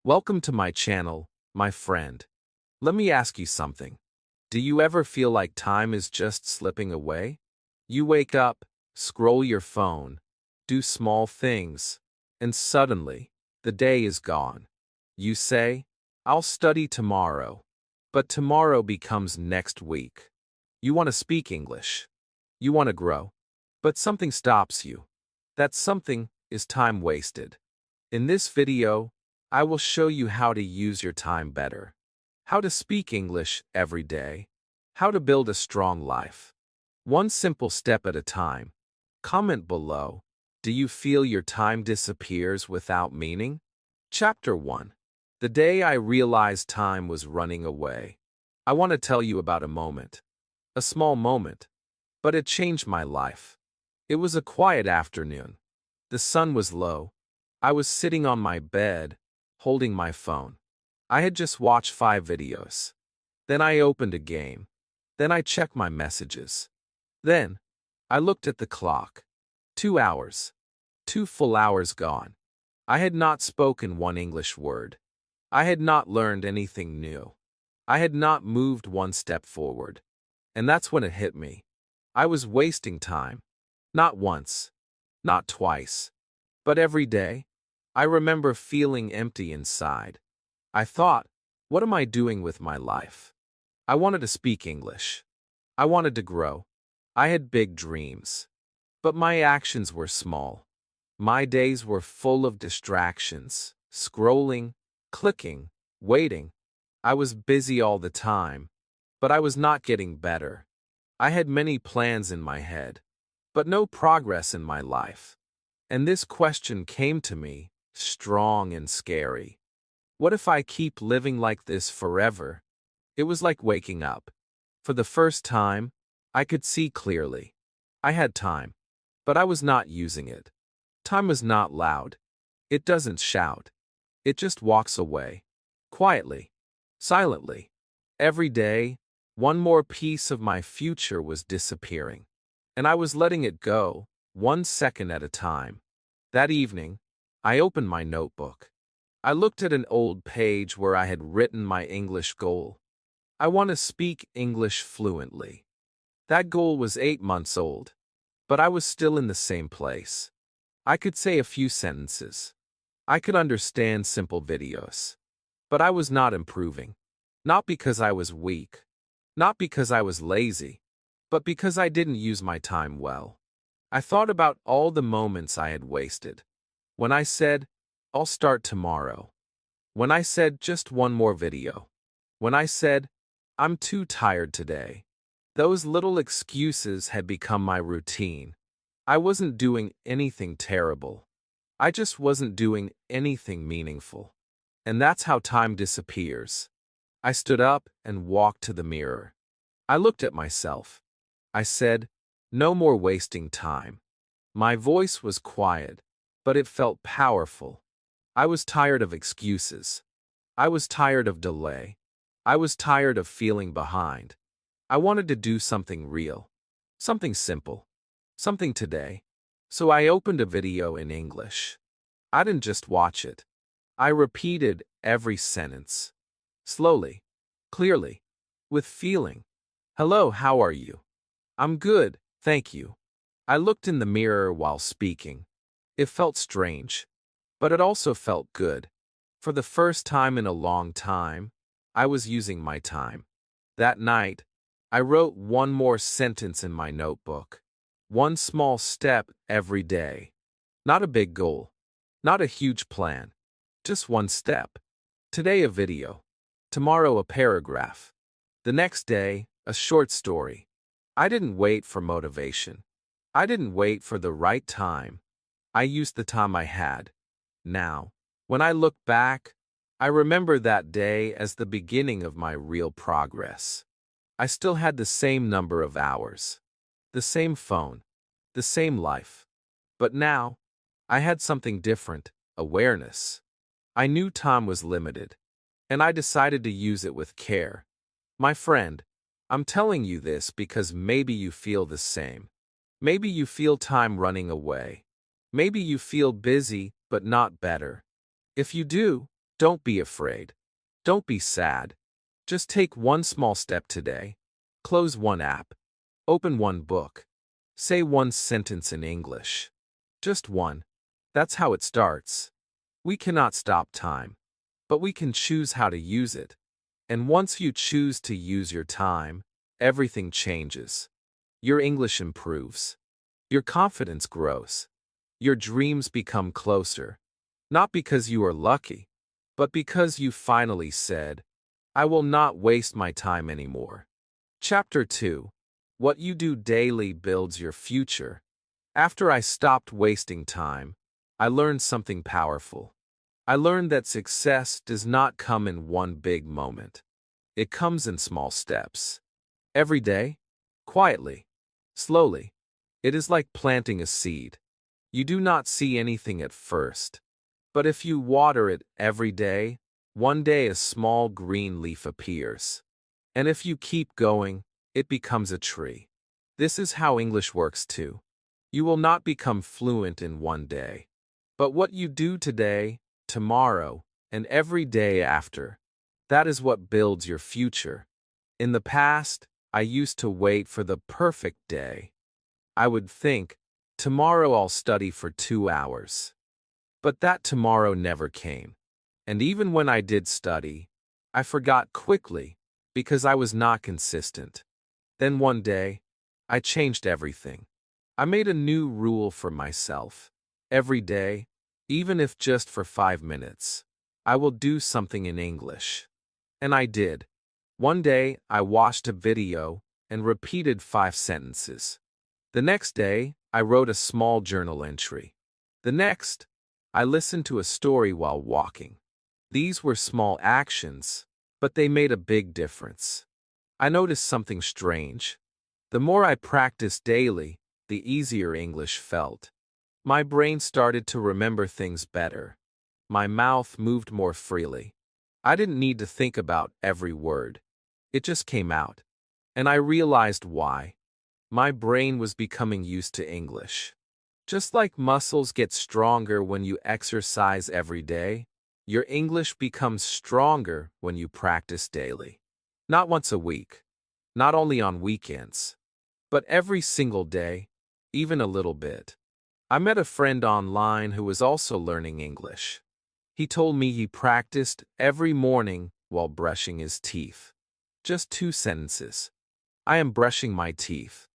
Welcome to my channel, my friend. Let me ask you something. Do you ever feel like time is just slipping away? You wake up, scroll your phone, do small things, and suddenly, the day is gone. You say, I'll study tomorrow. But tomorrow becomes next week. You want to speak English. You want to grow. But something stops you. That something is time wasted. In this video, I will show you how to use your time better, how to speak English every day, how to build a strong life. One simple step at a time. Comment below. Do you feel your time disappears without meaning? Chapter 1. The day I realized time was running away. I want to tell you about a moment. A small moment. But it changed my life. It was a quiet afternoon. The sun was low. I was sitting on my bed, holding my phone. I had just watched 5 videos. Then I opened a game. Then I checked my messages. Then I looked at the clock. 2 hours. 2 full hours gone. I had not spoken one English word. I had not learned anything new. I had not moved one step forward. And that's when it hit me. I was wasting time. Not once. Not twice. But every day. I remember feeling empty inside. I thought, what am I doing with my life? I wanted to speak English. I wanted to grow. I had big dreams. But my actions were small. My days were full of distractions, scrolling, clicking, waiting. I was busy all the time, but I was not getting better. I had many plans in my head, but no progress in my life. And this question came to me, strong and scary. What if I keep living like this forever? It was like waking up. For the first time, I could see clearly. I had time, but I was not using it. Time was not loud. It doesn't shout. It just walks away. Quietly. Silently. Every day, one more piece of my future was disappearing. And I was letting it go, 1 second at a time. That evening, I opened my notebook. I looked at an old page where I had written my English goal. I want to speak English fluently. That goal was 8 months old, but I was still in the same place. I could say a few sentences. I could understand simple videos. But I was not improving. Not because I was weak. Not because I was lazy. But because I didn't use my time well. I thought about all the moments I had wasted. When I said, I'll start tomorrow. When I said just one more video. When I said, I'm too tired today. Those little excuses had become my routine. I wasn't doing anything terrible. I just wasn't doing anything meaningful. And that's how time disappears. I stood up and walked to the mirror. I looked at myself. I said, no more wasting time. My voice was quiet, but it felt powerful. I was tired of excuses. I was tired of delay. I was tired of feeling behind. I wanted to do something real. Something simple. Something today. So I opened a video in English. I didn't just watch it. I repeated every sentence. Slowly. Clearly. With feeling. Hello, how are you? I'm good, thank you. I looked in the mirror while speaking. It felt strange, but it also felt good. For the first time in a long time, I was using my time. That night, I wrote one more sentence in my notebook. One small step every day. Not a big goal. Not a huge plan. Just one step. Today a video. Tomorrow a paragraph. The next day, a short story. I didn't wait for motivation. I didn't wait for the right time. I used the time I had. Now, when I look back, I remember that day as the beginning of my real progress. I still had the same number of hours. The same phone. The same life. But now, I had something different, awareness. I knew time was limited, and I decided to use it with care. My friend, I'm telling you this because maybe you feel the same. Maybe you feel time running away. Maybe you feel busy, but not better. If you do, Don't be afraid. Don't be sad. Just take one small step today. Close one app. Open one book. Say one sentence in English. Just one. That's how it starts. We cannot stop time, but we can choose how to use it. And once you choose to use your time, everything changes. Your English improves. Your confidence grows. Your dreams become closer. Not because you are lucky, but because you finally said, I will not waste my time anymore. Chapter 2. What you do daily builds your future. After I stopped wasting time, I learned something powerful. I learned that success does not come in one big moment. It comes in small steps. Every day, quietly, slowly. It is like planting a seed. You do not see anything at first. But if you water it every day, one day a small green leaf appears. And if you keep going, it becomes a tree. This is how English works too. You will not become fluent in one day. But what you do today, tomorrow, and every day after, that is what builds your future. In the past, I used to wait for the perfect day. I would think, tomorrow I'll study for 2 hours. But that tomorrow never came. And even when I did study, I forgot quickly because I was not consistent. Then one day, I changed everything. I made a new rule for myself. Every day, even if just for 5 minutes, I will do something in English. And I did. One day, I watched a video and repeated 5 sentences. The next day, I wrote a small journal entry. The next, I listened to a story while walking. These were small actions, but they made a big difference. I noticed something strange. The more I practiced daily, the easier English felt. My brain started to remember things better. My mouth moved more freely. I didn't need to think about every word. It just came out. And I realized why. My brain was becoming used to English. Just like muscles get stronger when you exercise every day, your English becomes stronger when you practice daily. Not once a week, not only on weekends, but every single day, even a little bit. I met a friend online who was also learning English. He told me he practiced every morning while brushing his teeth. Just 2 sentences. I am brushing my teeth.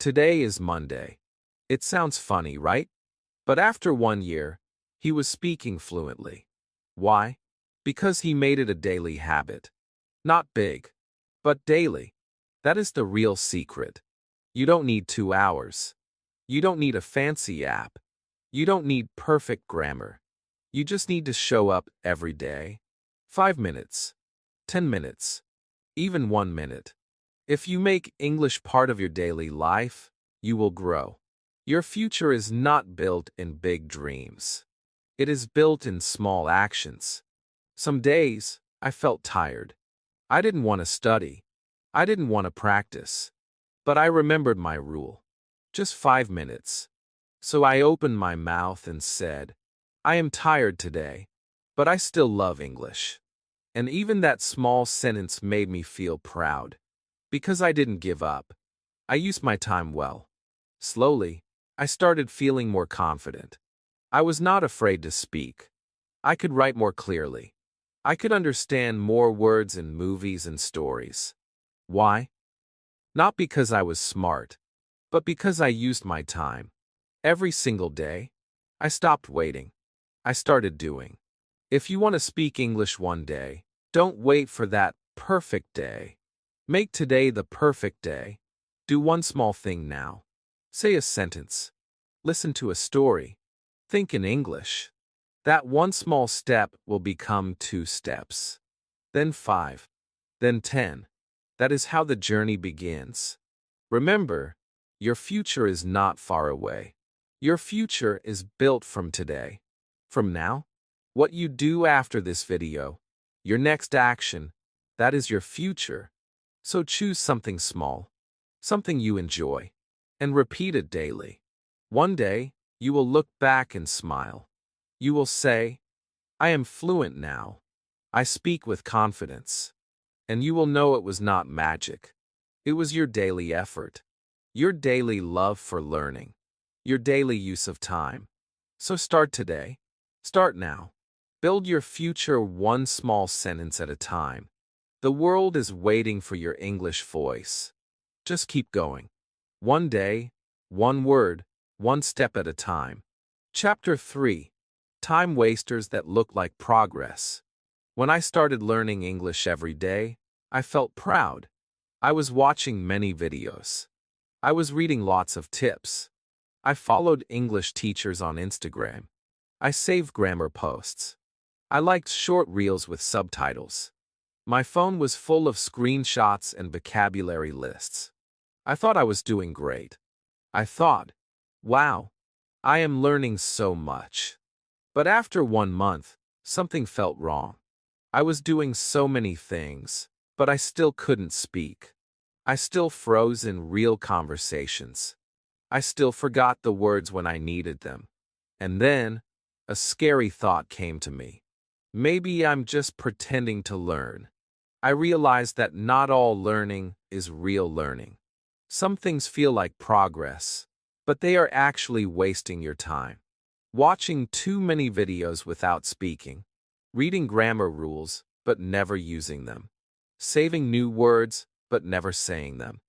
Today is Monday. It sounds funny, right? But after 1 year, he was speaking fluently. Why? Because he made it a daily habit. Not big, but daily. That is the real secret. You don't need 2 hours. You don't need a fancy app. You don't need perfect grammar. You just need to show up every day. 5 minutes, 10 minutes, even 1 minute. If you make English part of your daily life, you will grow. Your future is not built in big dreams. It is built in small actions. Some days, I felt tired. I didn't want to study. I didn't want to practice. But I remembered my rule. Just 5 minutes. So I opened my mouth and said, I am tired today, but I still love English. And even that small sentence made me feel proud. Because I didn't give up. I used my time well. Slowly, I started feeling more confident. I was not afraid to speak. I could write more clearly. I could understand more words in movies and stories. Why? Not because I was smart, but because I used my time. Every single day, I stopped waiting. I started doing. If you want to speak English one day, don't wait for that perfect day. Make today the perfect day. Do one small thing now. Say a sentence. Listen to a story. Think in English. That one small step will become 2 steps. Then 5. Then 10. That is how the journey begins. Remember, your future is not far away. Your future is built from today. From now, what you do after this video, your next action, that is your future. So choose something small, something you enjoy, and repeat it daily. One day, you will look back and smile. You will say, I am fluent now. I speak with confidence. And you will know it was not magic. It was your daily effort, your daily love for learning, your daily use of time. So start today. Start now. Build your future one small sentence at a time. The world is waiting for your English voice. Just keep going. One day, one word, one step at a time. Chapter 3. Time Wasters That Look Like Progress. When I started learning English every day, I felt proud. I was watching many videos. I was reading lots of tips. I followed English teachers on Instagram. I saved grammar posts. I liked short reels with subtitles. My phone was full of screenshots and vocabulary lists. I thought I was doing great. I thought, wow, I am learning so much. But after 1 month, something felt wrong. I was doing so many things, but I still couldn't speak. I still froze in real conversations. I still forgot the words when I needed them. And then, a scary thought came to me. Maybe I'm just pretending to learn. I realized that not all learning is real learning. Some things feel like progress, but they are actually wasting your time. Watching too many videos without speaking, reading grammar rules but never using them, saving new words but never saying them.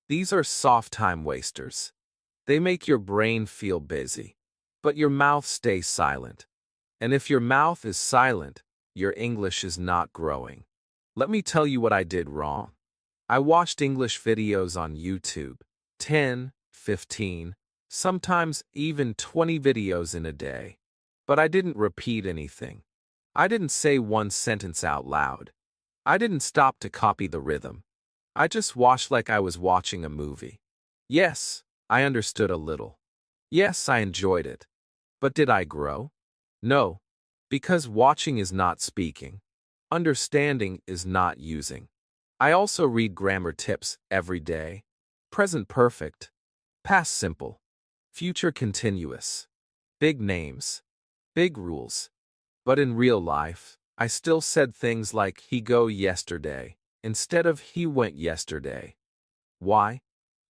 These are soft time wasters. They make your brain feel busy, but your mouth stays silent. And if your mouth is silent, your English is not growing. Let me tell you what I did wrong. I watched English videos on YouTube, 10, 15, sometimes even 20 videos in a day. But I didn't repeat anything. I didn't say one sentence out loud. I didn't stop to copy the rhythm. I just watched like I was watching a movie. Yes, I understood a little. Yes, I enjoyed it. But did I grow? No, because watching is not speaking. Understanding is not using. I also read grammar tips every day. Present perfect, past simple, future continuous, big names, big rules. But in real life, I still said things like he go yesterday instead of he went yesterday. Why?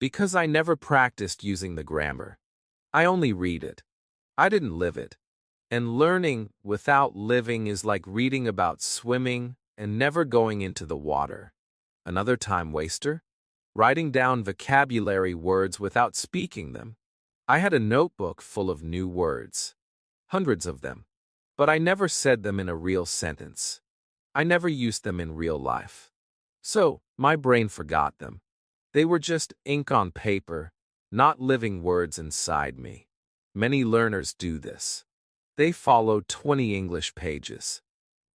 Because I never practiced using the grammar. I only read it. I didn't live it. And learning without living is like reading about swimming and never going into the water. Another time waster? Writing down vocabulary words without speaking them. I had a notebook full of new words. Hundreds of them. But I never said them in a real sentence. I never used them in real life. So, my brain forgot them. They were just ink on paper, not living words inside me. Many learners do this. They follow 20 English pages.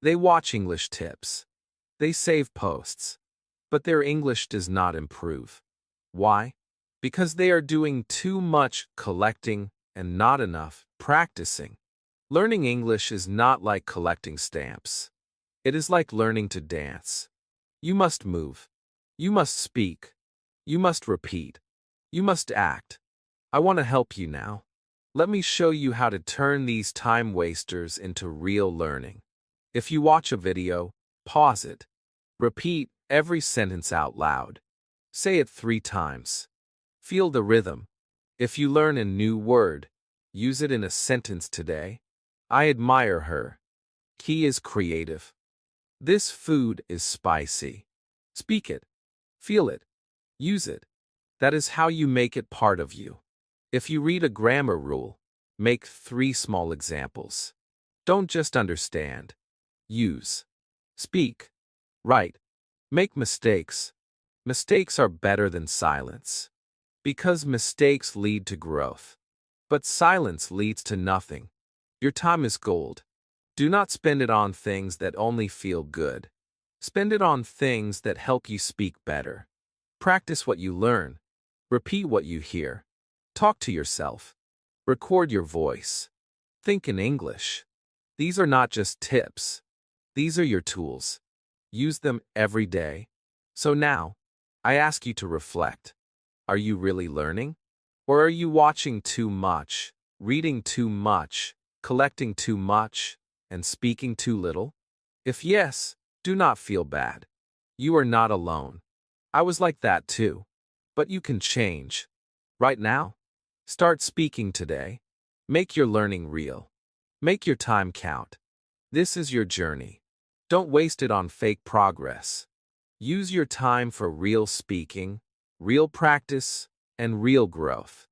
They watch English tips. They save posts. But their English does not improve. Why? Because they are doing too much collecting and not enough practicing. Learning English is not like collecting stamps. It is like learning to dance. You must move. You must speak. You must repeat. You must act. I want to help you now. Let me show you how to turn these time wasters into real learning. If you watch a video, pause it. Repeat every sentence out loud. Say it 3 times. Feel the rhythm. If you learn a new word, use it in a sentence today. I admire her. He is creative. This food is spicy. Speak it. Feel it. Use it. That is how you make it part of you. If you read a grammar rule, make 3 small examples. Don't just understand. Use. Speak. Write. Make mistakes. Mistakes are better than silence. Because mistakes lead to growth. But silence leads to nothing. Your time is gold. Do not spend it on things that only feel good. Spend it on things that help you speak better. Practice what you learn. Repeat what you hear. Talk to yourself. Record your voice. Think in English. These are not just tips. These are your tools. Use them every day. So now, I ask you to reflect. Are you really learning? Or are you watching too much, reading too much, collecting too much, and speaking too little? If yes, do not feel bad. You are not alone. I was like that too. But you can change. Right now. Start speaking today. Make your learning real. Make your time count. This is your journey. Don't waste it on fake progress. Use your time for real speaking, real practice, and real growth.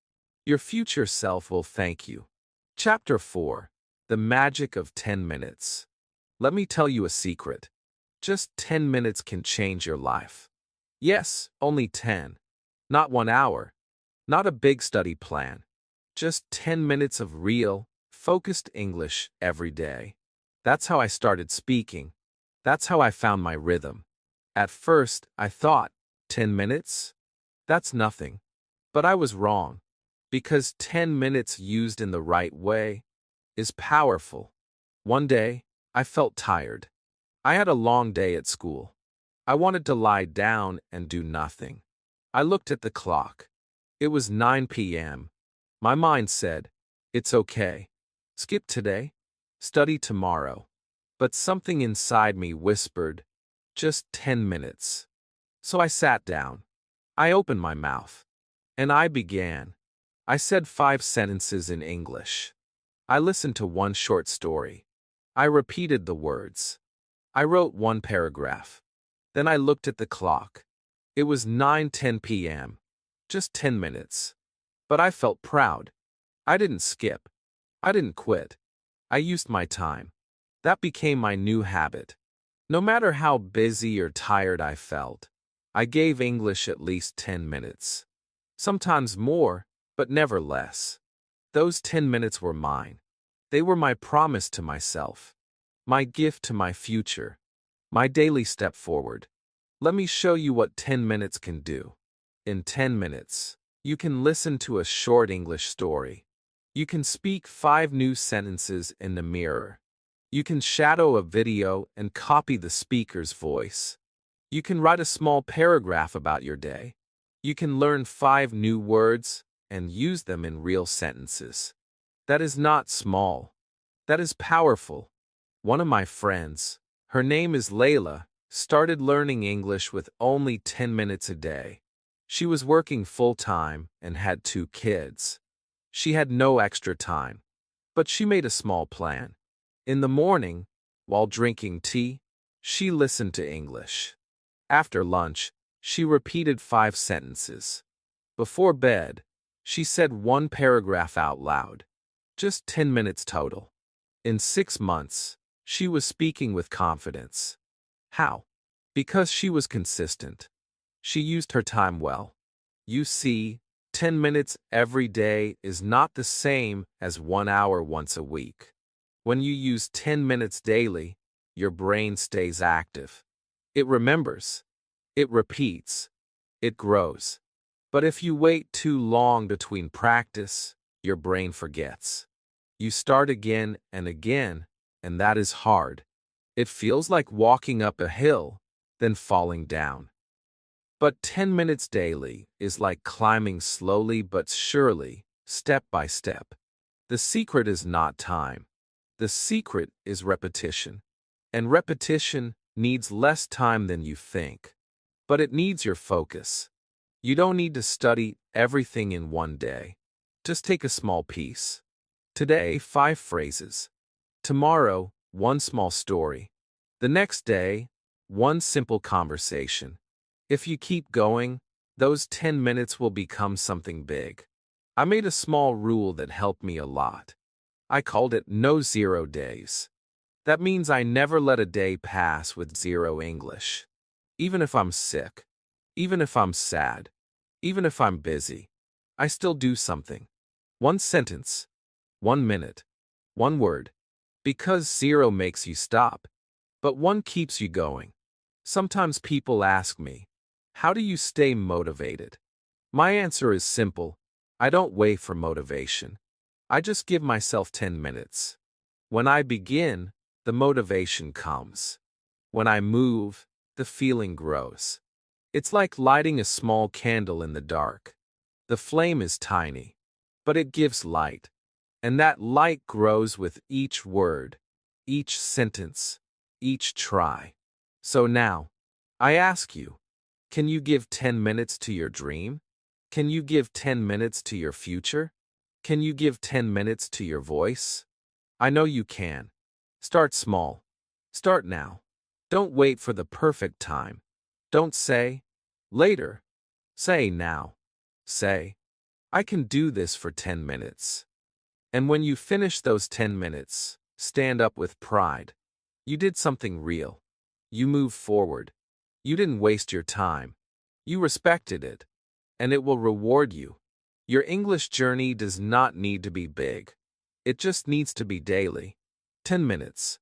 Your future self will thank you. Chapter 4. The Magic of 10 Minutes. Let me tell you a secret. Just 10 minutes can change your life. Yes, only 10. Not 1 hour. Not a big study plan. Just 10 minutes of real, focused English every day. That's how I started speaking. That's how I found my rhythm. At first, I thought, 10 minutes? That's nothing. But I was wrong. Because 10 minutes used in the right way is powerful. One day, I felt tired. I had a long day at school. I wanted to lie down and do nothing. I looked at the clock. It was 9 p.m. My mind said, it's okay. Skip today. Study tomorrow. But something inside me whispered, just 10 minutes. So I sat down. I opened my mouth. And I began. I said 5 sentences in English. I listened to one short story. I repeated the words. I wrote 1 paragraph. Then I looked at the clock. It was 9:10 p.m. Just 10 minutes. But I felt proud. I didn't skip. I didn't quit. I used my time. That became my new habit. No matter how busy or tired I felt, I gave English at least 10 minutes. Sometimes more, but never less. Those 10 minutes were mine. They were my promise to myself. My gift to my future. My daily step forward. Let me show you what 10 minutes can do. In 10 minutes, you can listen to a short English story. You can speak 5 new sentences in the mirror. You can shadow a video and copy the speaker's voice. You can write a small paragraph about your day. You can learn 5 new words and use them in real sentences. That is not small. That is powerful. One of my friends, her name is Layla, started learning English with only 10 minutes a day. She was working full-time and had 2 kids. She had no extra time. But she made a small plan. In the morning, while drinking tea, she listened to English. After lunch, she repeated 5 sentences. Before bed, she said 1 paragraph out loud. Just 10 minutes total. In 6 months, she was speaking with confidence. How? Because she was consistent. She used her time well. You see, 10 minutes every day is not the same as 1 hour once a week. When you use 10 minutes daily, your brain stays active. It remembers. It repeats. It grows. But if you wait too long between practice, your brain forgets. You start again and again, and that is hard. It feels like walking up a hill, then falling down. But 10 minutes daily is like climbing slowly but surely, step by step. The secret is not time. The secret is repetition. And repetition needs less time than you think. But it needs your focus. You don't need to study everything in one day. Just take a small piece. Today, 5 phrases. Tomorrow, 1 small story. The next day, 1 simple conversation. If you keep going, those 10 minutes will become something big. I made a small rule that helped me a lot. I called it no 0 days. That means I never let a day pass with 0 English. Even if I'm sick, even if I'm sad, even if I'm busy, I still do something. 1 sentence, 1 minute, 1 word. Because 0 makes you stop, but 1 keeps you going. Sometimes people ask me, how do you stay motivated? My answer is simple. I don't wait for motivation. I just give myself 10 minutes. When I begin, the motivation comes. When I move, the feeling grows. It's like lighting a small candle in the dark. The flame is tiny, but it gives light. And that light grows with each word, each sentence, each try. So now, I ask you, can you give 10 minutes to your dream? Can you give 10 minutes to your future? Can you give 10 minutes to your voice? I know you can. Start small. Start now. Don't wait for the perfect time. Don't say, later. Say now. Say, I can do this for 10 minutes. And when you finish those 10 minutes, stand up with pride. You did something real. You moved forward. You didn't waste your time. You respected it. And it will reward you. Your English journey does not need to be big. It just needs to be daily. 10 minutes.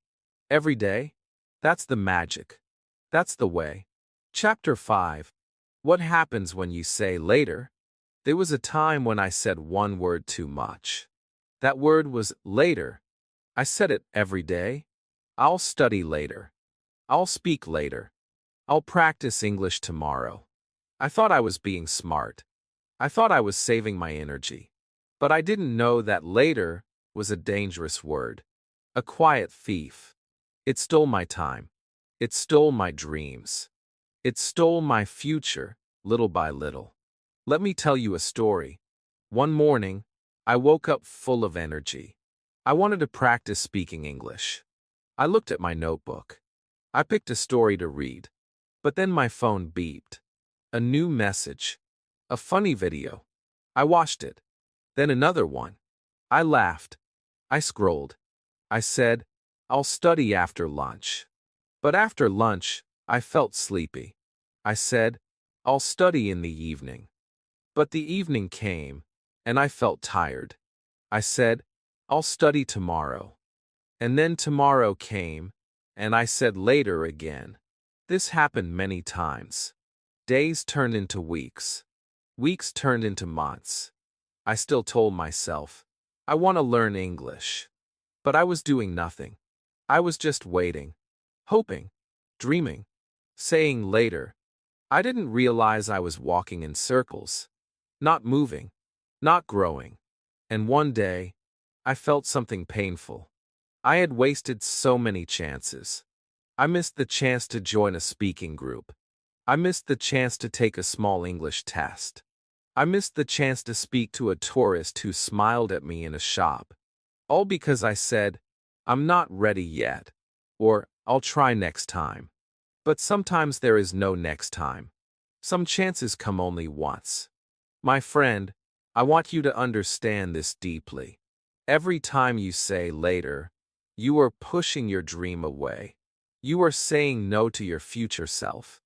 Every day? That's the magic. That's the way. Chapter 5. What happens when you say later? There was a time when I said one word too much. That word was later. I said it every day. I'll study later. I'll speak later. I'll practice English tomorrow. I thought I was being smart. I thought I was saving my energy. But I didn't know that later was a dangerous word. A quiet thief. It stole my time. It stole my dreams. It stole my future, little by little. Let me tell you a story. One morning, I woke up full of energy. I wanted to practice speaking English. I looked at my notebook. I picked a story to read. But then my phone beeped. A new message. A funny video. I watched it. Then another one. I laughed. I scrolled. I said, I'll study after lunch. But after lunch, I felt sleepy. I said, I'll study in the evening. But the evening came, and I felt tired. I said, I'll study tomorrow. And then tomorrow came, and I said later again. This happened many times. Days turned into weeks. Weeks turned into months. I still told myself, I want to learn English. But I was doing nothing. I was just waiting, hoping, dreaming, saying later. I didn't realize I was walking in circles, not moving, not growing. And one day, I felt something painful. I had wasted so many chances. I missed the chance to join a speaking group. I missed the chance to take a small English test. I missed the chance to speak to a tourist who smiled at me in a shop. All because I said, I'm not ready yet, or I'll try next time. But sometimes there is no next time. Some chances come only once. My friend, I want you to understand this deeply. Every time you say later, you are pushing your dream away. You are saying no to your future self.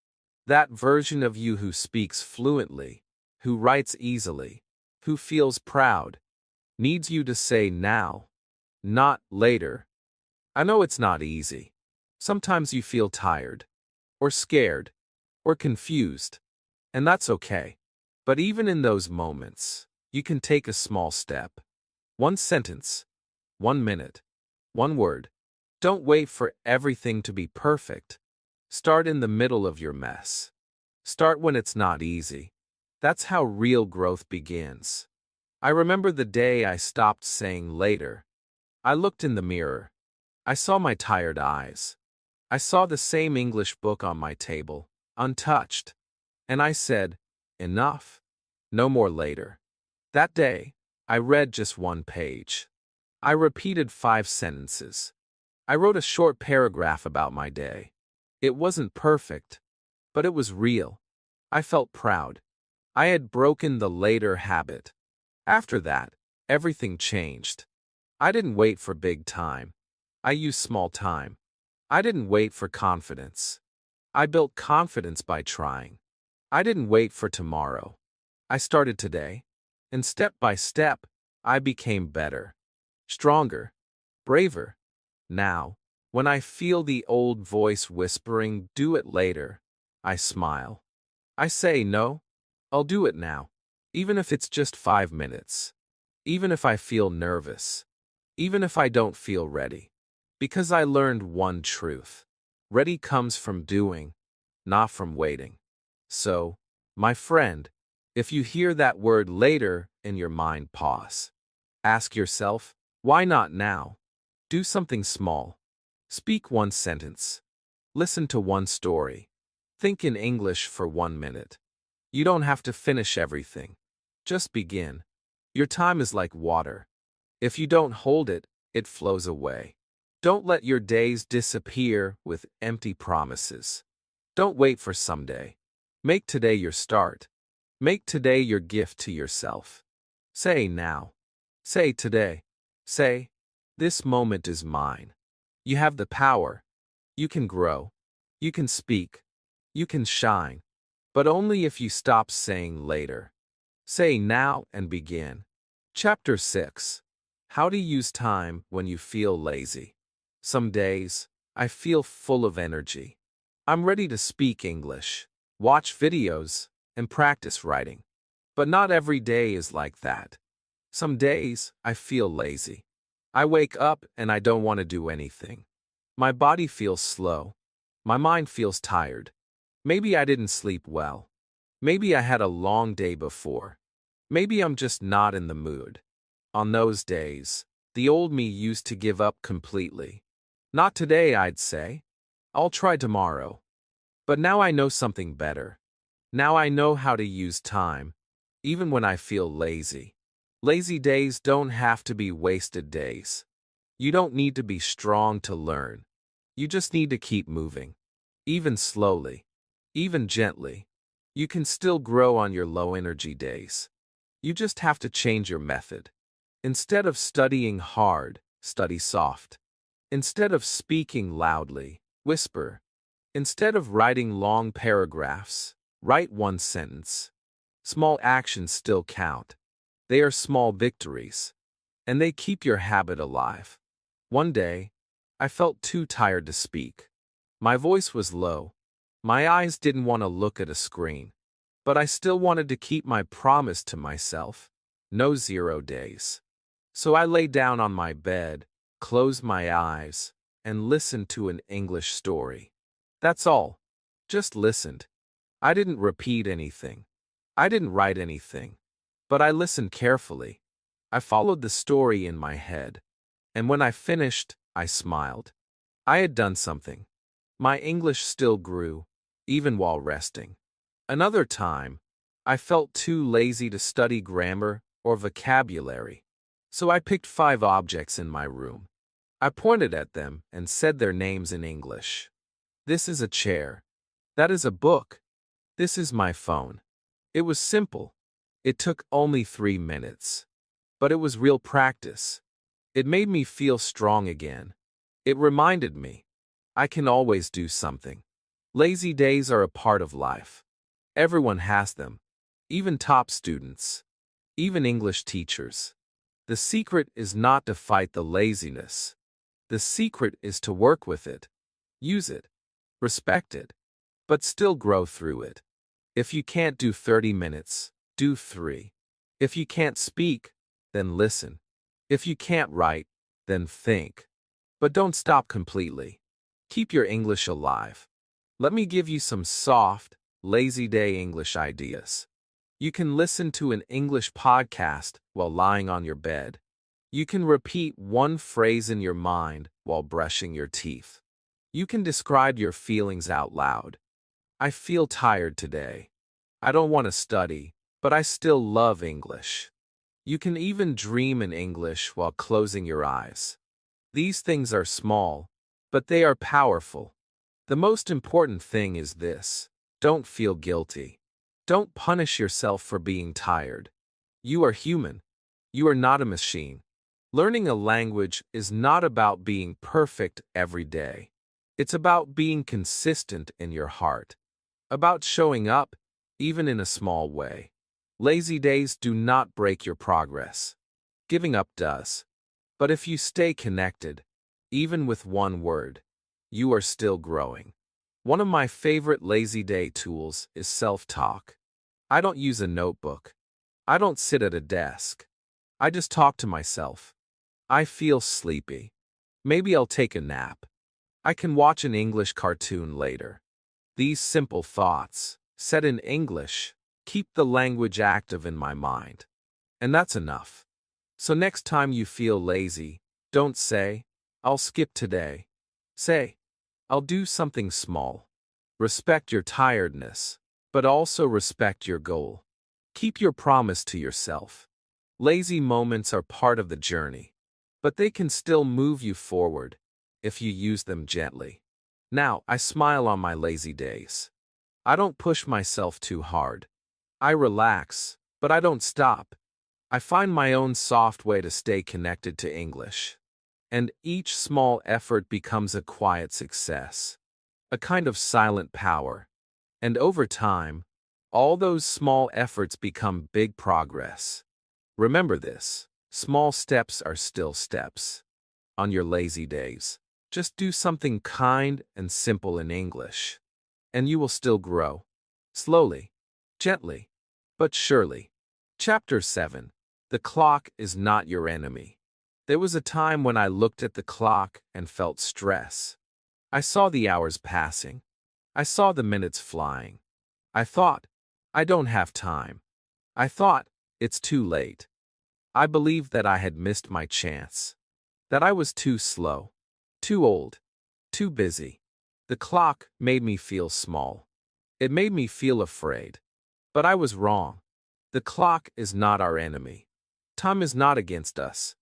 That version of you who speaks fluently, who writes easily, who feels proud, needs you to say now, not later. I know it's not easy. Sometimes you feel tired, or scared, or confused, and that's okay. But even in those moments, you can take a small step. One sentence, 1 minute, one word. Don't wait for everything to be perfect. Start in the middle of your mess. Start when it's not easy. That's how real growth begins. I remember the day I stopped saying later. I looked in the mirror. I saw my tired eyes. I saw the same English book on my table, untouched. And I said, enough. No more later. That day, I read just 1 page. I repeated 5 sentences. I wrote a short paragraph about my day. It wasn't perfect, but it was real. I felt proud. I had broken the later habit. After that, everything changed. I didn't wait for big time. I used small time. I didn't wait for confidence. I built confidence by trying. I didn't wait for tomorrow. I started today. And step by step, I became better, stronger, braver. Now, when I feel the old voice whispering, do it later, I smile. I say, no, I'll do it now, even if it's just 5 minutes, even if I feel nervous, even if I don't feel ready. Because I learned one truth. Ready comes from doing, not from waiting. So, my friend, if you hear that word later in your mind, pause. Ask yourself, why not now? Do something small. Speak 1 sentence. Listen to one story. Think in English for 1 minute. You don't have to finish everything. Just begin. Your time is like water. If you don't hold it, it flows away. Don't let your days disappear with empty promises. Don't wait for someday. Make today your start. Make today your gift to yourself. Say now. Say today. Say, this moment is mine. You have the power. You can grow. You can speak. You can shine. But only if you stop saying later. Say now and begin. Chapter 6. How to use time when you feel lazy. Some days, I feel full of energy. I'm ready to speak English, watch videos, and practice writing. But not every day is like that. Some days, I feel lazy. I wake up and I don't want to do anything. My body feels slow. My mind feels tired. Maybe I didn't sleep well. Maybe I had a long day before. Maybe I'm just not in the mood. On those days, the old me used to give up completely. Not today, I'd say. I'll try tomorrow. But now I know something better. Now I know how to use time, even when I feel lazy. Lazy days don't have to be wasted days. You don't need to be strong to learn. You just need to keep moving. Even slowly. Even gently. You can still grow on your low-energy days. You just have to change your method. Instead of studying hard, study soft. Instead of speaking loudly, whisper. Instead of writing long paragraphs, write one sentence. Small actions still count. They are small victories. And they keep your habit alive. One day, I felt too tired to speak. My voice was low. My eyes didn't want to look at a screen. But I still wanted to keep my promise to myself. No 0 days. So I lay down on my bed, closed my eyes, and listened to an English story. That's all. Just listened. I didn't repeat anything. I didn't write anything. But I listened carefully. I followed the story in my head. And when I finished, I smiled. I had done something. My English still grew, even while resting. Another time, I felt too lazy to study grammar or vocabulary. So I picked 5 objects in my room. I pointed at them and said their names in English. This is a chair. That is a book. This is my phone. It was simple. It took only 3 minutes. But it was real practice. It made me feel strong again. It reminded me, I can always do something. Lazy days are a part of life. Everyone has them. Even top students. Even English teachers. The secret is not to fight the laziness. The secret is to work with it. Use it. Respect it. But still grow through it. If you can't do 30 minutes, do 3. If you can't speak, then listen. If you can't write, then think. But don't stop completely. Keep your English alive. Let me give you some soft, lazy day English ideas. You can listen to an English podcast while lying on your bed. You can repeat one phrase in your mind while brushing your teeth. You can describe your feelings out loud. I feel tired today. I don't want to study, but I still love English. You can even dream in English while closing your eyes. These things are small, but they are powerful. The most important thing is this: don't feel guilty. Don't punish yourself for being tired. You are human. You are not a machine. Learning a language is not about being perfect every day. It's about being consistent in your heart. About showing up, even in a small way. Lazy days do not break your progress. Giving up does. But if you stay connected, even with one word, you are still growing. One of my favorite lazy day tools is self-talk. I don't use a notebook. I don't sit at a desk. I just talk to myself. I feel sleepy. Maybe I'll take a nap. I can watch an English cartoon later. These simple thoughts, said in English, keep the language active in my mind. And that's enough. So next time you feel lazy, don't say, I'll skip today. Say, I'll do something small. Respect your tiredness, but also respect your goal. Keep your promise to yourself. Lazy moments are part of the journey, but they can still move you forward if you use them gently. Now, I smile on my lazy days. I don't push myself too hard. I relax, but I don't stop. I find my own soft way to stay connected to English. And each small effort becomes a quiet success, a kind of silent power. And over time, all those small efforts become big progress. Remember this, small steps are still steps. On your lazy days, just do something kind and simple in English, and you will still grow. Slowly, gently, but surely. Chapter 7. The clock is not your enemy. There was a time when I looked at the clock and felt stress. I saw the hours passing. I saw the minutes flying. I thought, I don't have time. I thought, it's too late. I believed that I had missed my chance. That I was too slow, too old, too busy. The clock made me feel small. It made me feel afraid. But I was wrong. The clock is not our enemy. Time is not against us.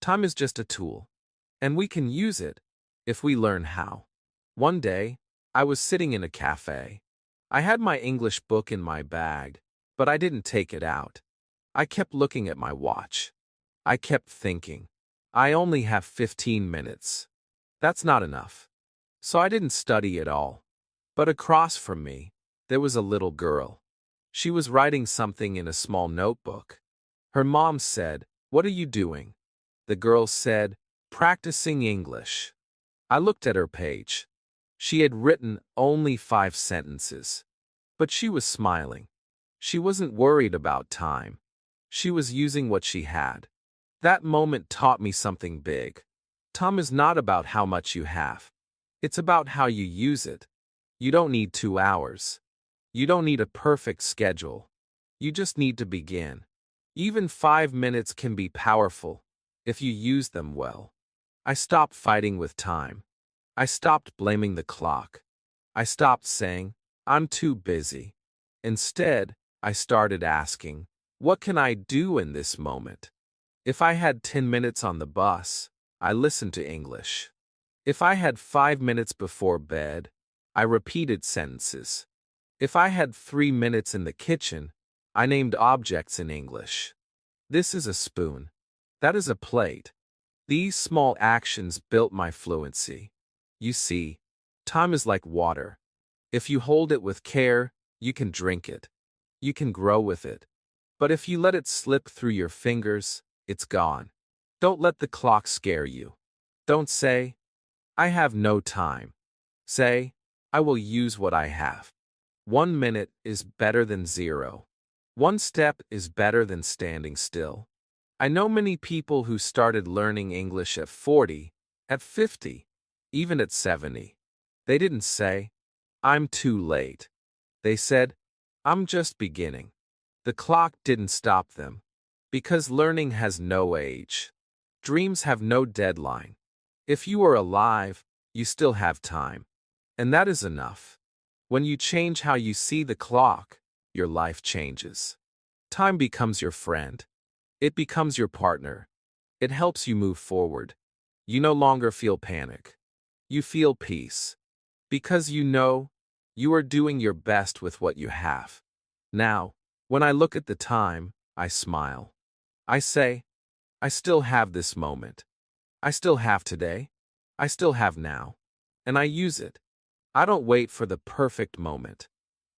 Time is just a tool. And we can use it if we learn how. One day, I was sitting in a cafe. I had my English book in my bag, but I didn't take it out. I kept looking at my watch. I kept thinking, I only have 15 minutes. That's not enough. So I didn't study at all. But across from me, there was a little girl. She was writing something in a small notebook. Her mom said, "What are you doing?" The girl said, "Practicing English." I looked at her page. She had written only 5 sentences. But she was smiling. She wasn't worried about time. She was using what she had. That moment taught me something big. Time is not about how much you have. It's about how you use it. You don't need 2 hours. You don't need a perfect schedule. You just need to begin. Even 5 minutes can be powerful if you use them well. I stopped fighting with time. I stopped blaming the clock. I stopped saying, "I'm too busy." Instead, I started asking, what can I do in this moment? If I had 10 minutes on the bus, I listened to English. If I had 5 minutes before bed, I repeated sentences. If I had 3 minutes in the kitchen, I named objects in English. This is a spoon. That is a plate. These small actions built my fluency. You see, time is like water. If you hold it with care, you can drink it. You can grow with it. But if you let it slip through your fingers, it's gone. Don't let the clock scare you. Don't say, "I have no time." Say, "I will use what I have." 1 minute is better than 0. 1 step is better than standing still. I know many people who started learning English at 40, at 50, even at 70. They didn't say, "I'm too late." They said, "I'm just beginning." The clock didn't stop them. Because learning has no age. Dreams have no deadline. If you are alive, you still have time. And that is enough. When you change how you see the clock, your life changes. Time becomes your friend. It becomes your partner. It helps you move forward. You no longer feel panic. You feel peace. Because you know you are doing your best with what you have. Now, when I look at the time, I smile. I say, I still have this moment. I still have today. I still have now. And I use it. I don't wait for the perfect moment.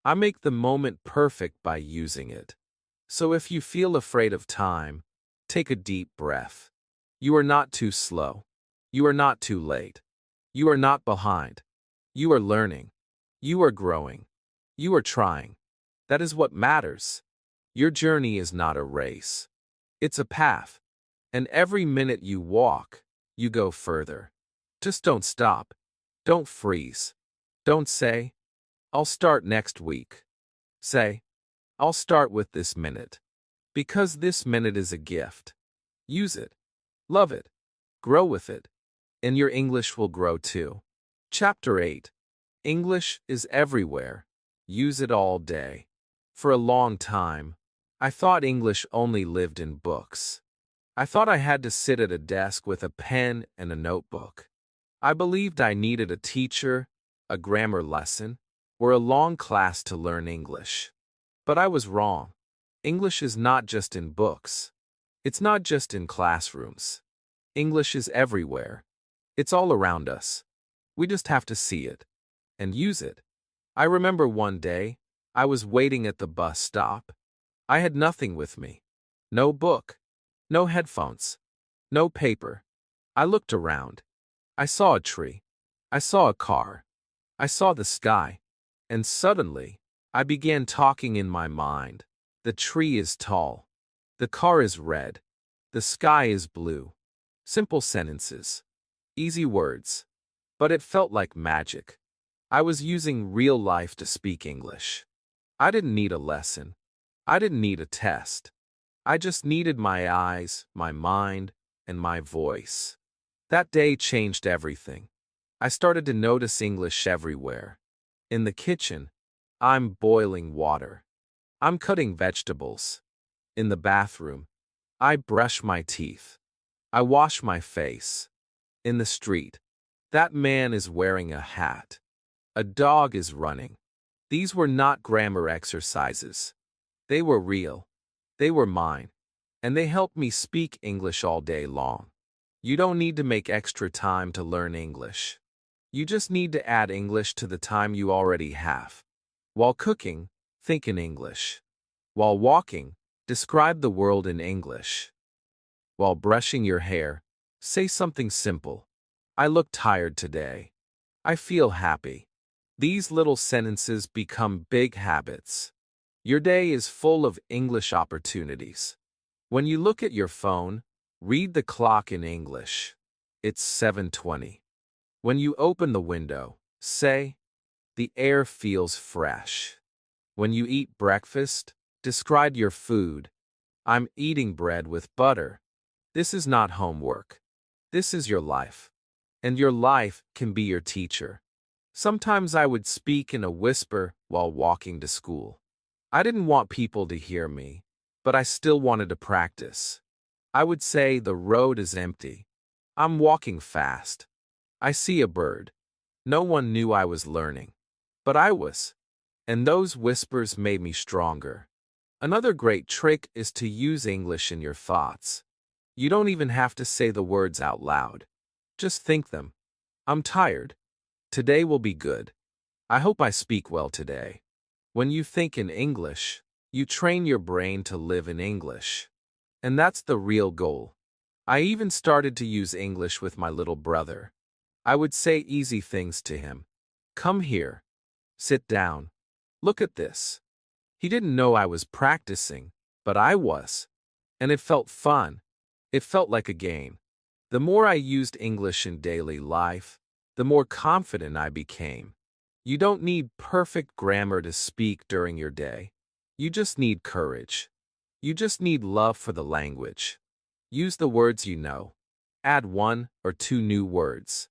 I make the moment perfect by using it. So if you feel afraid of time, take a deep breath. You are not too slow. You are not too late. You are not behind. You are learning. You are growing. You are trying. That is what matters. Your journey is not a race. It's a path. And every minute you walk, you go further. Just don't stop. Don't freeze. Don't say, "I'll start next week." Say, "I'll start with this minute." Because this minute is a gift. Use it. Love it. Grow with it. And your English will grow too. Chapter 8. English is everywhere. Use it all day. For a long time, I thought English only lived in books. I thought I had to sit at a desk with a pen and a notebook. I believed I needed a teacher, a grammar lesson, or a long class to learn English. But I was wrong. English is not just in books. It's not just in classrooms. English is everywhere. It's all around us. We just have to see it and use it. I remember one day, I was waiting at the bus stop. I had nothing with me. No book, no headphones, no paper. I looked around. I saw a tree. I saw a car. I saw the sky. And suddenly, I began talking in my mind. The tree is tall. The car is red. The sky is blue. Simple sentences. Easy words. But it felt like magic. I was using real life to speak English. I didn't need a lesson. I didn't need a test. I just needed my eyes, my mind, and my voice. That day changed everything. I started to notice English everywhere. In the kitchen, I'm boiling water. I'm cutting vegetables. In the bathroom, I brush my teeth. I wash my face. In the street, that man is wearing a hat. A dog is running. These were not grammar exercises. They were real. They were mine. And they helped me speak English all day long. You don't need to make extra time to learn English. You just need to add English to the time you already have. While cooking, think in English. While walking, describe the world in English. While brushing your hair, say something simple. I look tired today. I feel happy. These little sentences become big habits. Your day is full of English opportunities. When you look at your phone, read the clock in English. It's 7:20. When you open the window, say, the air feels fresh. When you eat breakfast, describe your food. I'm eating bread with butter. This is not homework. This is your life. And your life can be your teacher. Sometimes I would speak in a whisper while walking to school. I didn't want people to hear me, but I still wanted to practice. I would say the road is empty. I'm walking fast. I see a bird. No one knew I was learning, but I was. And those whispers made me stronger. Another great trick is to use English in your thoughts. You don't even have to say the words out loud. Just think them. I'm tired. Today will be good. I hope I speak well today. When you think in English, you train your brain to live in English. And that's the real goal. I even started to use English with my little brother. I would say easy things to him. Come here. Sit down. Look at this. He didn't know I was practicing, but I was. And it felt fun. It felt like a game. The more I used English in daily life, the more confident I became. You don't need perfect grammar to speak during your day. You just need courage. You just need love for the language. Use the words you know. Add 1 or 2 new words.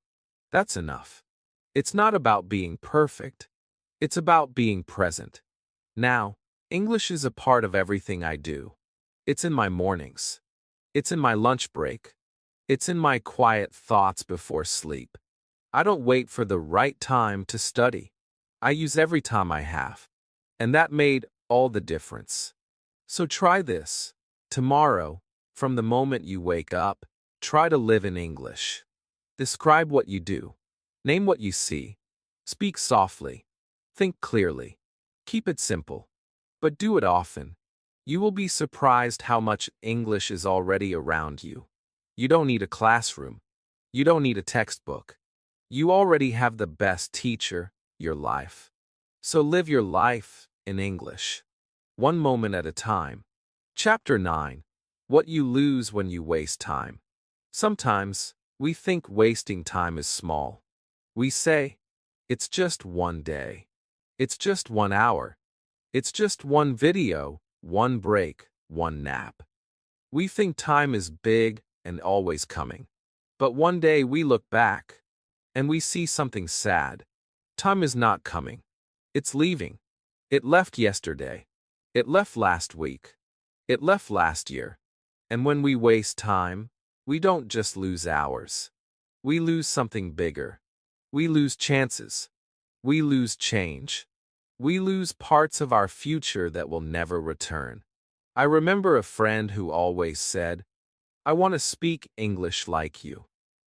That's enough. It's not about being perfect. It's about being present. Now, English is a part of everything I do. It's in my mornings. It's in my lunch break. It's in my quiet thoughts before sleep. I don't wait for the right time to study. I use every time I have. And that made all the difference. So try this. Tomorrow, from the moment you wake up, try to live in English. Describe what you do. Name what you see. Speak softly. Think clearly. Keep it simple. But do it often. You will be surprised how much English is already around you. You don't need a classroom. You don't need a textbook. You already have the best teacher, your life. So live your life in English. One moment at a time. Chapter 9. What you lose when you waste time. Sometimes, we think wasting time is small. We say, it's just one day. It's just 1 hour. It's just one video, one break, one nap. We think time is big and always coming. But one day we look back, and we see something sad. Time is not coming. It's leaving. It left yesterday. It left last week. It left last year. And when we waste time, we don't just lose hours. We lose something bigger. We lose chances. We lose change. We lose parts of our future that will never return. I remember a friend who always said, "I want to speak English like you."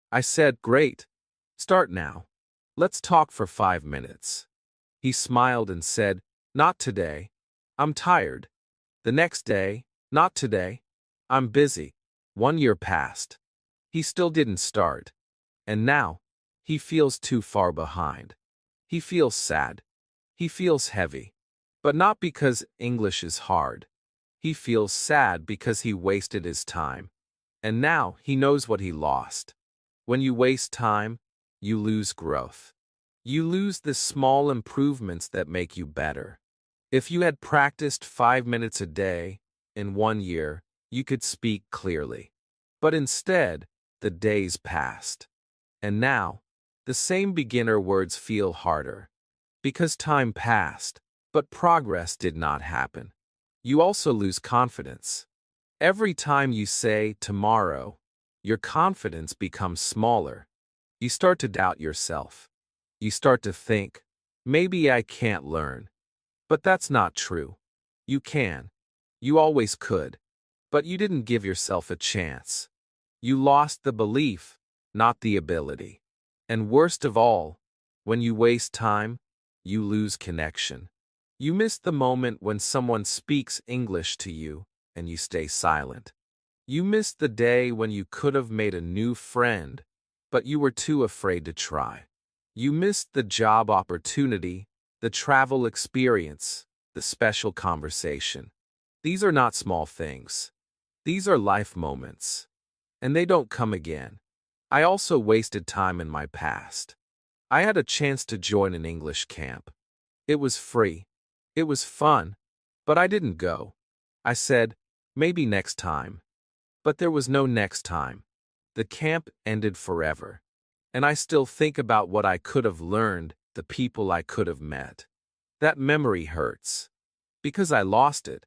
I said, "Great. Start now. Let's talk for 5 minutes." He smiled and said, "Not today. I'm tired." The next day, "Not today. I'm busy." 1 year passed. He still didn't start. And now, he feels too far behind. He feels sad. He feels heavy. But not because English is hard. He feels sad because he wasted his time. And now he knows what he lost. When you waste time, you lose growth. You lose the small improvements that make you better. If you had practiced 5 minutes a day, in 1 year, you could speak clearly. But instead, the days passed. And now, the same beginner words feel harder. Because time passed, but progress did not happen. You also lose confidence. Every time you say tomorrow, your confidence becomes smaller. You start to doubt yourself. You start to think, maybe I can't learn. But that's not true. You can. You always could. But you didn't give yourself a chance. You lost the belief, not the ability. And worst of all, when you waste time, you lose connection. You miss the moment when someone speaks English to you and you stay silent. You miss the day when you could have made a new friend, but you were too afraid to try. You missed the job opportunity, the travel experience, the special conversation. These are not small things. These are life moments. And they don't come again. I also wasted time in my past. I had a chance to join an English camp. It was free. It was fun. But I didn't go. I said, maybe next time. But there was no next time. The camp ended forever. And I still think about what I could have learned, the people I could have met. That memory hurts. Because I lost it.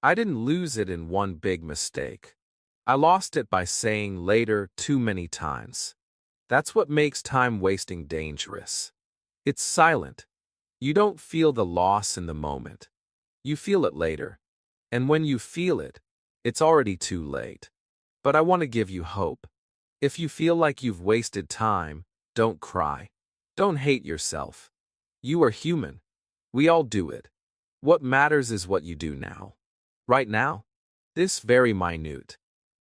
I didn't lose it in one big mistake. I lost it by saying later too many times. That's what makes time wasting dangerous. It's silent. You don't feel the loss in the moment. You feel it later. And when you feel it, it's already too late. But I want to give you hope. If you feel like you've wasted time, don't cry. Don't hate yourself. You are human. We all do it. What matters is what you do now. Right now. This very minute.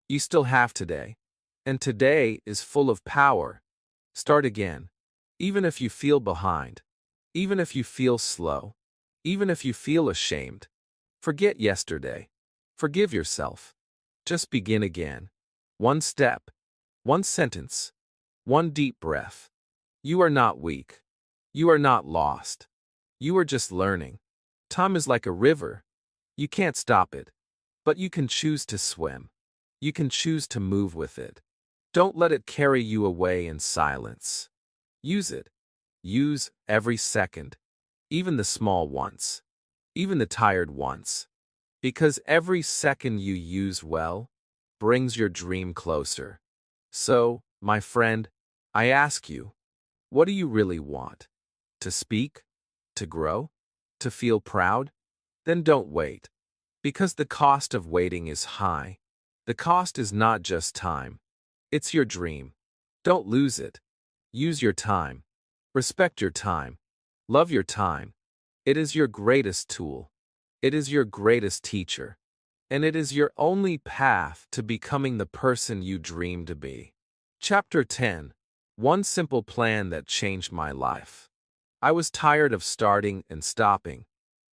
You still have today. And today is full of power. Start again. Even if you feel behind. Even if you feel slow. Even if you feel ashamed. Forget yesterday. Forgive yourself. Just begin again. One step. One sentence. One deep breath. You are not weak. You are not lost. You are just learning. Time is like a river. You can't stop it. But you can choose to swim. You can choose to move with it. Don't let it carry you away in silence. Use it. Use every second. Even the small ones. Even the tired ones. Because every second you use well brings your dream closer. So, my friend, I ask you, what do you really want? To speak? To grow? To feel proud? Then don't wait. Because the cost of waiting is high. The cost is not just time. It's your dream. Don't lose it. Use your time. Respect your time. Love your time. It is your greatest tool. It is your greatest teacher. And it is your only path to becoming the person you dream to be. Chapter 10. One simple plan that changed my life. I was tired of starting and stopping.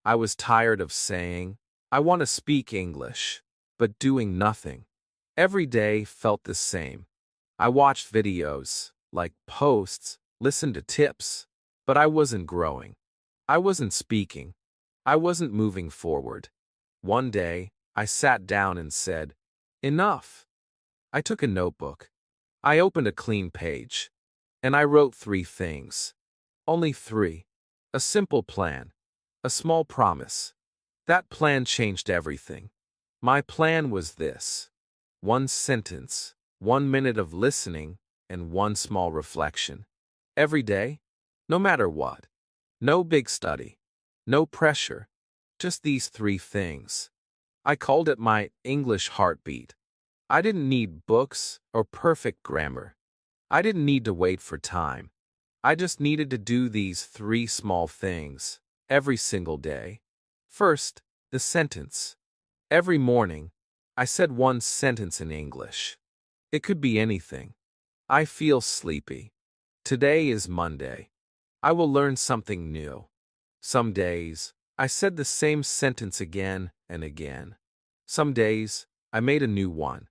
I was tired of saying, I want to speak English, but doing nothing. Every day felt the same. I watched videos, liked posts, listened to tips, but I wasn't growing. I wasn't speaking. I wasn't moving forward. One day, I sat down and said, enough. I took a notebook. I opened a clean page. And I wrote 3 things. Only 3. A simple plan. A small promise. That plan changed everything. My plan was this: 1 sentence, 1 minute of listening, and 1 small reflection. Every day, no matter what. No big study. No pressure. Just these 3 things. I called it my English heartbeat. I didn't need books or perfect grammar. I didn't need to wait for time. I just needed to do these 3 small things every single day. First, the sentence. Every morning, I said 1 sentence in English. It could be anything. I feel sleepy. Today is Monday. I will learn something new. Some days, I said the same sentence again and again. Some days, I made a new one.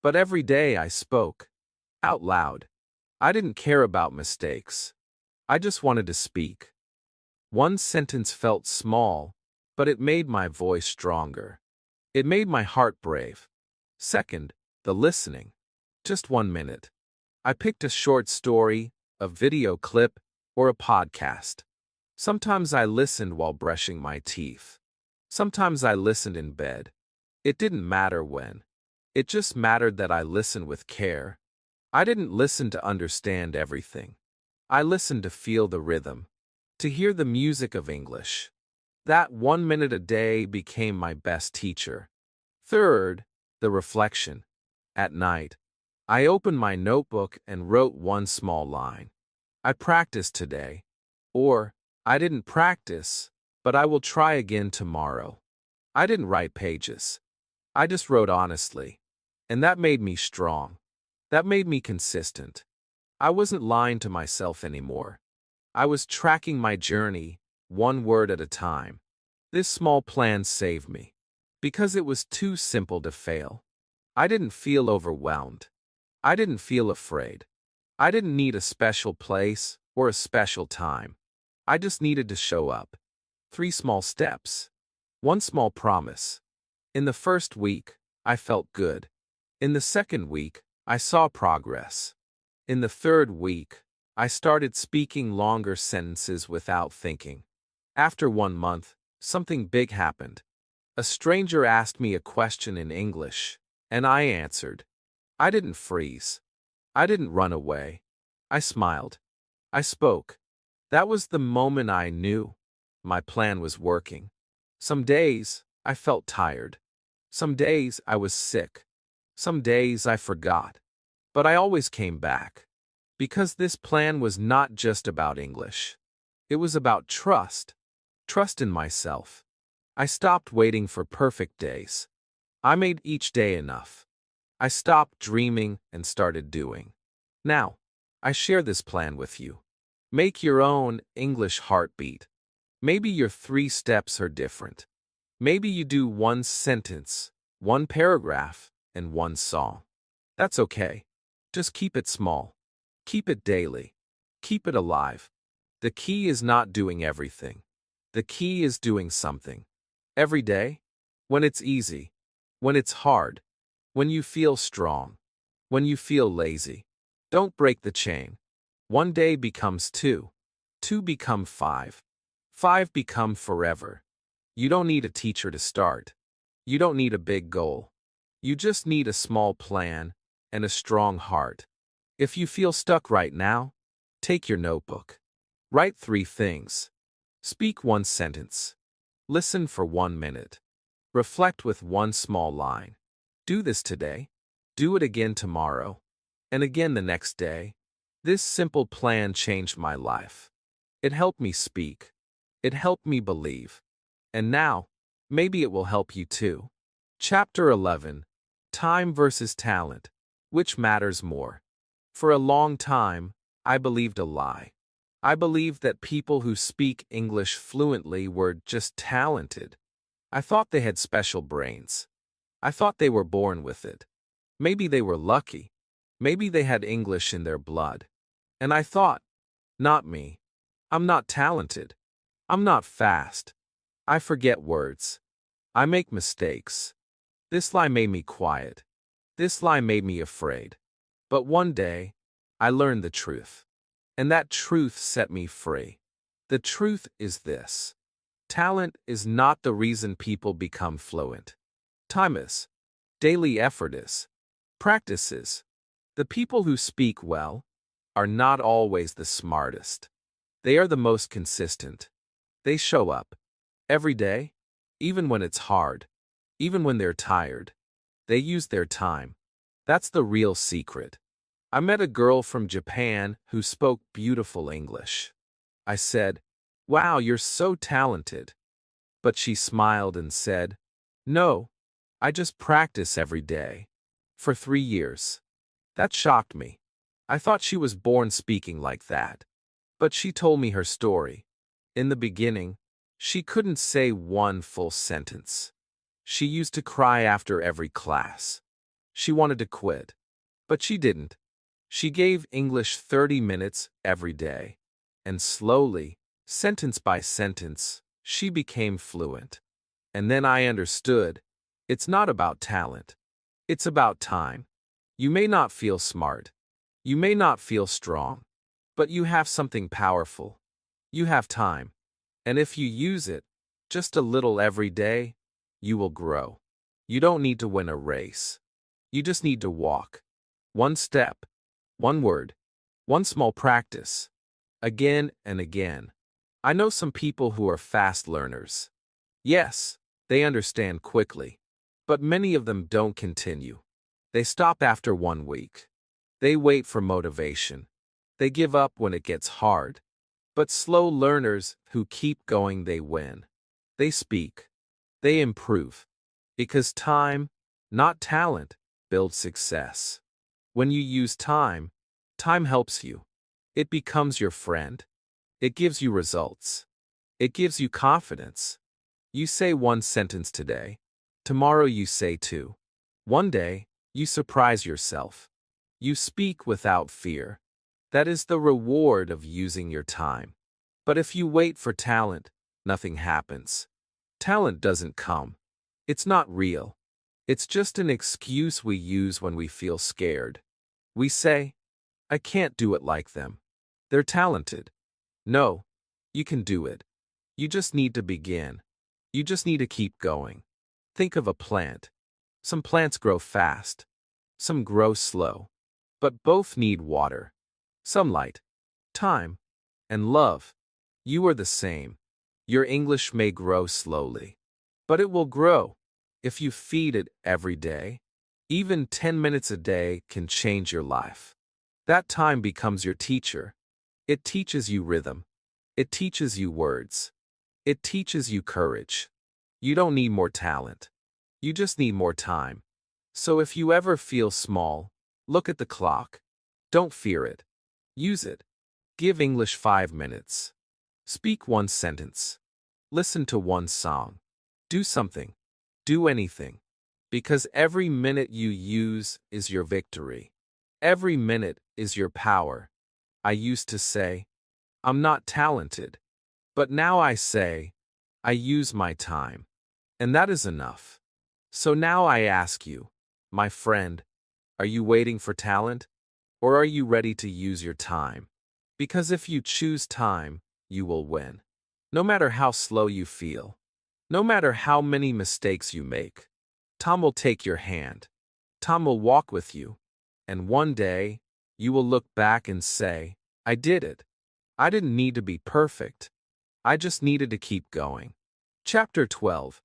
But every day I spoke out loud. I didn't care about mistakes. I just wanted to speak. 1 sentence felt small, but it made my voice stronger. It made my heart brave. Second, the listening. Just 1 minute. I picked a short story, a video clip, or a podcast. Sometimes I listened while brushing my teeth. Sometimes I listened in bed. It didn't matter when. It just mattered that I listened with care. I didn't listen to understand everything. I listened to feel the rhythm, to hear the music of English. That 1 minute a day became my best teacher. Third, the reflection. At night, I opened my notebook and wrote 1 small line. I practiced today. Or, I didn't practice, but I will try again tomorrow. I didn't write pages. I just wrote honestly. And that made me strong. That made me consistent. I wasn't lying to myself anymore. I was tracking my journey, 1 word at a time. This small plan saved me. Because it was too simple to fail. I didn't feel overwhelmed. I didn't feel afraid. I didn't need a special place or a special time. I just needed to show up. 3 small steps. 1 small promise. In the first week, I felt good. In the second week, I saw progress. In the third week, I started speaking longer sentences without thinking. After 1 month, something big happened. A stranger asked me a question in English, and I answered. I didn't freeze. I didn't run away. I smiled. I spoke. That was the moment I knew my plan was working. Some days, I felt tired. Some days, I was sick. Some days, I forgot. But I always came back. Because this plan was not just about English. It was about trust. Trust in myself. I stopped waiting for perfect days. I made each day enough. I stopped dreaming and started doing. Now, I share this plan with you. Make your own English heartbeat. Maybe your 3 steps are different. Maybe you do 1 sentence, 1 paragraph, and 1 song. That's okay. Just keep it small. Keep it daily. Keep it alive. The key is not doing everything. The key is doing something. Every day, when it's easy, when it's hard, when you feel strong, when you feel lazy. Don't break the chain. 1 day becomes 2. 2 become 5. 5 become forever. You don't need a teacher to start. You don't need a big goal. You just need a small plan and a strong heart. If you feel stuck right now, take your notebook. Write 3 things. Speak 1 sentence. Listen for 1 minute. Reflect with 1 small line. Do this today. Do it again tomorrow. And again the next day. This simple plan changed my life. It helped me speak. It helped me believe. And now, maybe it will help you too. Chapter 11. Time versus talent. Which matters more? For a long time, I believed a lie. I believed that people who speak English fluently were just talented. I thought they had special brains. I thought they were born with it. Maybe they were lucky. Maybe they had English in their blood. And I thought, not me. I'm not talented. I'm not fast. I forget words. I make mistakes. This lie made me quiet. This lie made me afraid. But one day, I learned the truth. And that truth set me free. The truth is this: talent is not the reason people become fluent. Time is. Daily effort is. Practice is. The people who speak well are not always the smartest. They are the most consistent. They show up every day, even when it's hard, even when they're tired. They use their time. That's the real secret. I met a girl from Japan who spoke beautiful English. I said, "Wow, you're so talented." But she smiled and said, "No, I just practice every day. For 3 years." That shocked me. I thought she was born speaking like that. But she told me her story. In the beginning, she couldn't say one full sentence. She used to cry after every class. She wanted to quit. But she didn't. She gave English 30 minutes every day. And slowly, sentence by sentence, she became fluent. And then I understood, it's not about talent. It's about time. You may not feel smart. You may not feel strong. But you have something powerful. You have time. And if you use it, just a little every day, you will grow. You don't need to win a race. You just need to walk. One step, one word, one small practice. Again and again. I know some people who are fast learners. Yes, they understand quickly. But many of them don't continue. They stop after 1 week. They wait for motivation. They give up when it gets hard. But slow learners who keep going, they win. They speak. They improve. Because time, not talent, builds success. When you use time, time helps you. It becomes your friend. It gives you results. It gives you confidence. You say one sentence today. Tomorrow you say two. One day, you surprise yourself. You speak without fear. That is the reward of using your time. But if you wait for talent, nothing happens. Talent doesn't come. It's not real. It's just an excuse we use when we feel scared. We say, "I can't do it like them. They're talented." No, you can do it. You just need to begin. You just need to keep going. Think of a plant. Some plants grow fast. Some grow slow. But both need water, sunlight, time, and love. You are the same. Your English may grow slowly, but it will grow if you feed it every day. Even 10 minutes a day can change your life. That time becomes your teacher. It teaches you rhythm. It teaches you words. It teaches you courage. You don't need more talent. You just need more time. So if you ever feel small, look at the clock. Don't fear it. Use it. Give English 5 minutes. Speak one sentence. Listen to one song. Do something. Do anything. Because every minute you use is your victory. Every minute is your power. I used to say, "I'm not talented." But now I say, "I use my time." And that is enough. So now I ask you, my friend, are you waiting for talent? Or are you ready to use your time? Because if you choose time, you will win. No matter how slow you feel. No matter how many mistakes you make. Tom will take your hand. Tom will walk with you. And one day, you will look back and say, "I did it. I didn't need to be perfect. I just needed to keep going." Chapter 12.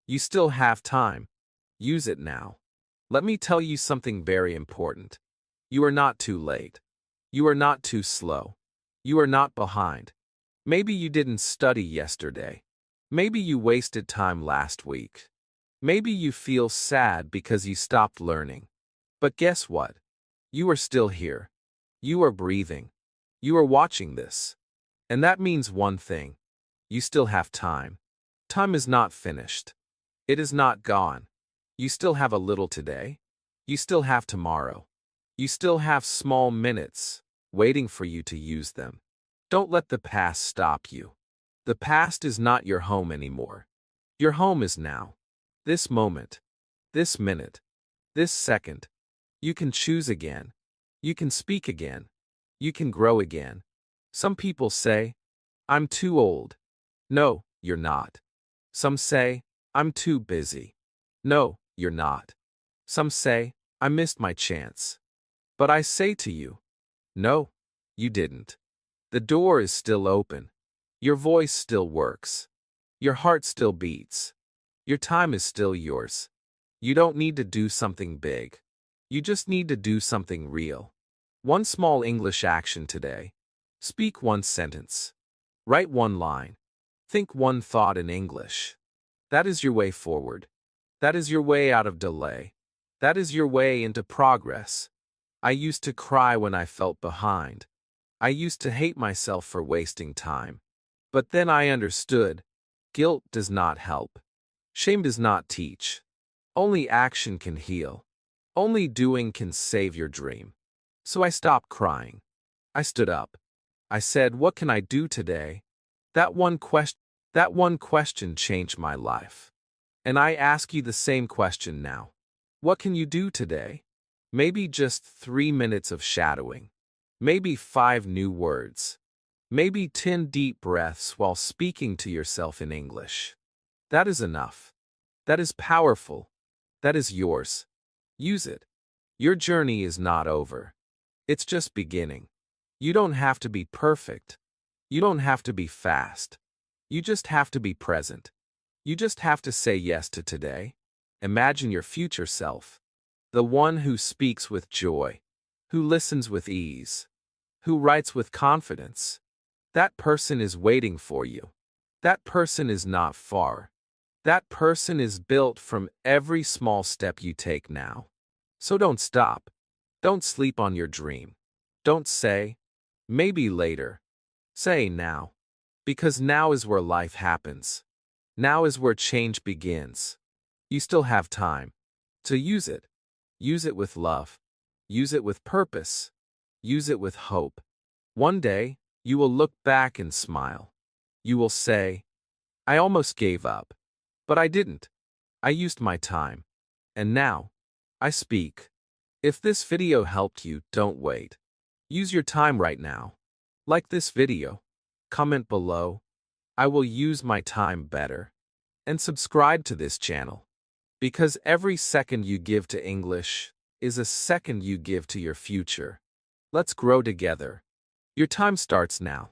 You still have time. Use it now. Let me tell you something very important. You are not too late. You are not too slow. You are not behind. Maybe you didn't study yesterday. Maybe you wasted time last week. Maybe you feel sad because you stopped learning. But guess what? You are still here. You are breathing. You are watching this. And that means one thing. You still have time. Time is not finished. It is not gone. You still have a little today. You still have tomorrow. You still have small minutes waiting for you to use them. Don't let the past stop you. The past is not your home anymore. Your home is now. This moment. This minute. This second. You can choose again. You can speak again. You can grow again. Some people say, I'm too old. No, you're not. Some say, I'm too busy. No, you're not. Some say, I missed my chance. But I say to you, no, you didn't. The door is still open. Your voice still works. Your heart still beats. Your time is still yours. You don't need to do something big. You just need to do something real. One small English action today. Speak one sentence. Write one line. Think one thought in English. That is your way forward. That is your way out of delay. That is your way into progress. I used to cry when I felt behind. I used to hate myself for wasting time. But then I understood. Guilt does not help. Shame does not teach. Only action can heal. Only doing can save your dream. So I stopped crying. I stood up. I said, what can I do today? That one question changed my life. And I ask you the same question now. What can you do today? Maybe just 3 minutes of shadowing. Maybe 5 new words. Maybe 10 deep breaths while speaking to yourself in English. That is enough. That is powerful. That is yours. Use it. Your journey is not over. It's just beginning. You don't have to be perfect. You don't have to be fast. You just have to be present. You just have to say yes to today. Imagine your future self. The one who speaks with joy. Who listens with ease. Who writes with confidence. That person is waiting for you. That person is not far. That person is built from every small step you take now. So don't stop. Don't sleep on your dream. Don't say, maybe later. Say now. Because now is where life happens. Now is where change begins. You still have time. So use it. Use it with love. Use it with purpose. Use it with hope. One day, you will look back and smile. You will say, I almost gave up. But I didn't. I used my time. And now, I speak. If this video helped you, don't wait. Use your time right now. Like this video. Comment below. I will use my time better. And subscribe to this channel. Because every second you give to English is a second you give to your future. Let's grow together. Your time starts now.